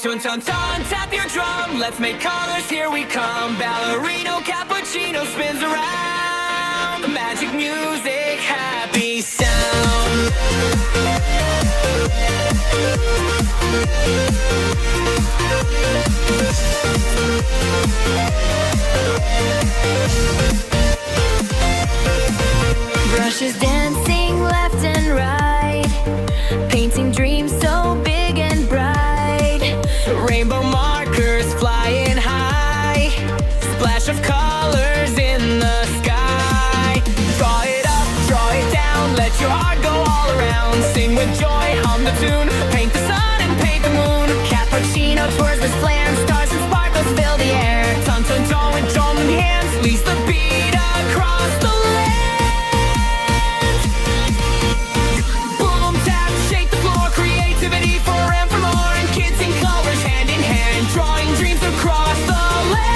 Tun Tun Tun, tap your drum, let's make colors, here we come. Ballerino, cappuccino spins around. Magic music, happy sound. Brushes dancing left and right, painting dreams so big and bright. Rainbow markers flying high, splash of colors in the sky. Draw it up, draw it down, let your heart go all around. Sing with joy, hum the tune, paint the sun and paint the moon. Cappuccino tours the slam, stars and sparkles fill the air. Tun tun tun with drum in hands, leads the beat across the land. Boom tap, shake the floor, creativity for and for more. And kids in colors, hand in hand, drawing dreams across the land.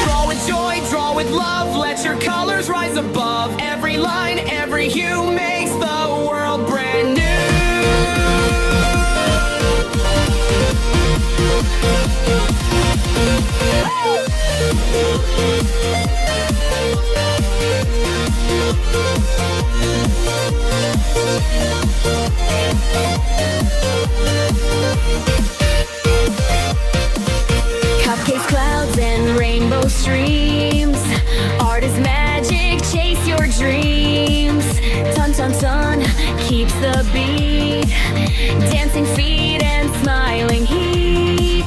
Draw with joy, draw with love, let your colors rise above. Every line, every hue makes the world brand new. Cupcakes, clouds, and rainbow streams. Art is magic, chase your dreams. Tun tun tun keeps the beat. Dancing feet and smiling heat.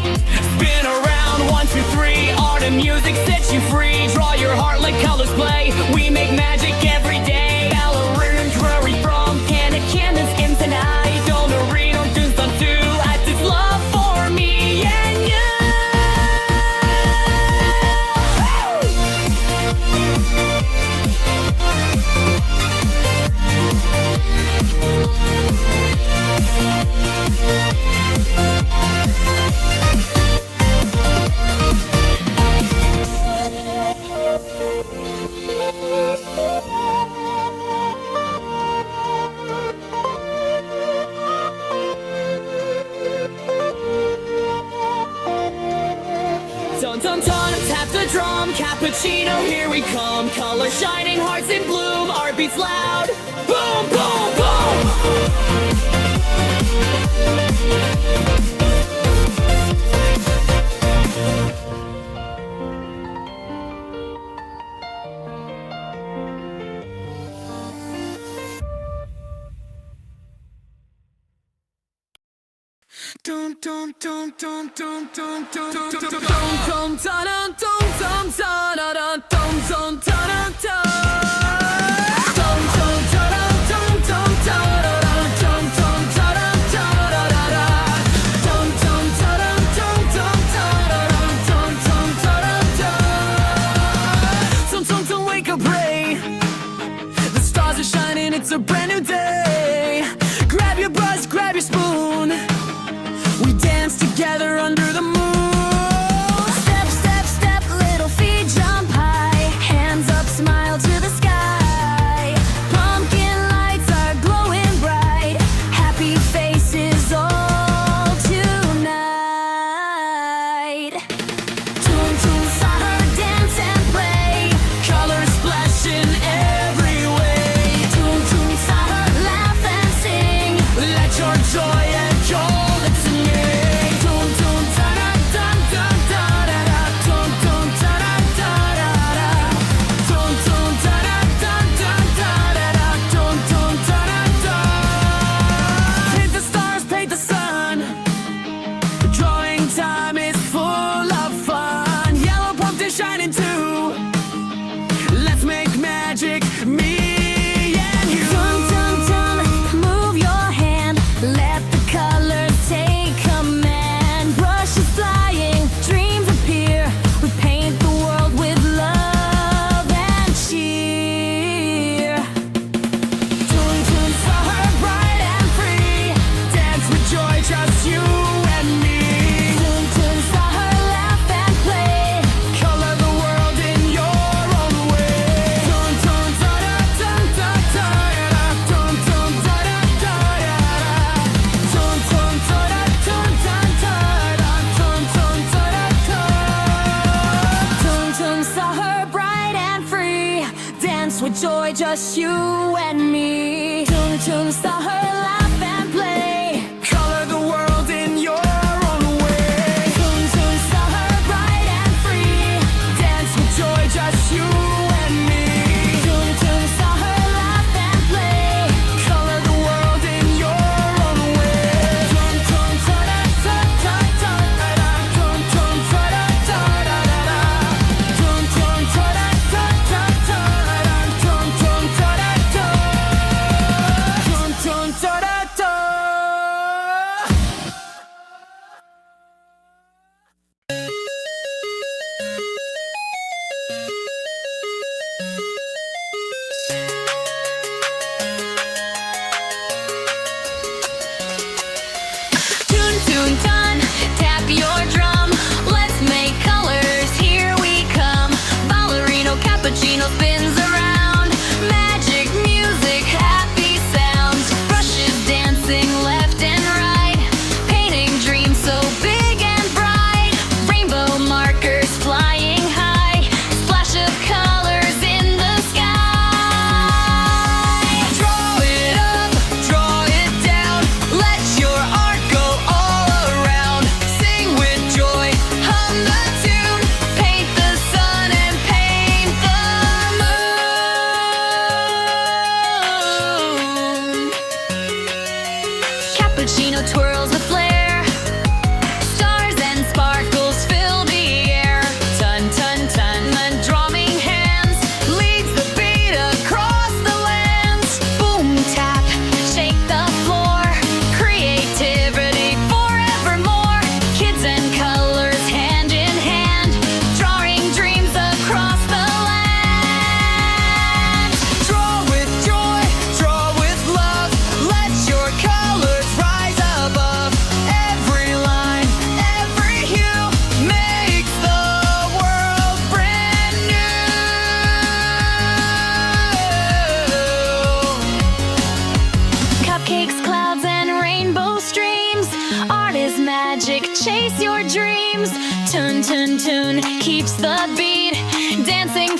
Spin around, 1, 2, 3. Art and music set you free. Draw your heart, let colors play. We make magic every day. Ballerinas hurry from can to canvas infinite. Don't read on Tun Tun Tun. Act this love for me and you. Tun tun tun, tap the drum, cappuccino, here we come. Colors shining, hearts in bloom, art beats loud. Boom, boom, boom. Dun dun dun dun dun dun dun dun dun dun dun dun dun dun dun dun dun dun dun. Wake up, Ray. The stars are shining, it's a brand new day. Grab your brush, grab your spoon. We dance together under the moon. Step, step, step, Dance with joy, just you and me. Tun Tun Sahur, laugh and play. Color the world in your own way. Tun Tun Sahur, bright and free. Dance with joy, just you and me. Tun Tun Sahur, laugh and play. Color the world in your own way. Tun tun ta da ta ta ta da da. Tun tun ta da ta da da da. Tun tun ta da ta ta ta da da. Tun tun ta da ta. Tun tun ta da ta. Tun Tun Tun, tap your drum. Let's make colors, here we come. Ballerino cappuccino spins around. Magic music, happy sounds. Brushes dancing left and right. Painting dreams so big and bright. Rainbow markers flying high. Splash of colors in the sky. Draw it up, draw it down. Let your art go all around. Sing with joy, hum the tune. Paint the sun and paint the moon. Cappuccino twirls the flare. Stars and sparkles fill the air. Tun tun tun, the drumming hands leads the beat across the lands. Boom tap, shake the floor. Creativity forevermore. Kids and colors hand in hand, drawing dreams across the land. Draw with joy, draw with love. Let your colors rise above. Every line, every hue makes the world brand new. Cupcakes, clouds, and rainbow streams. Art is magic, chase your dreams. Tun Tun Tun keeps the beat. Dancing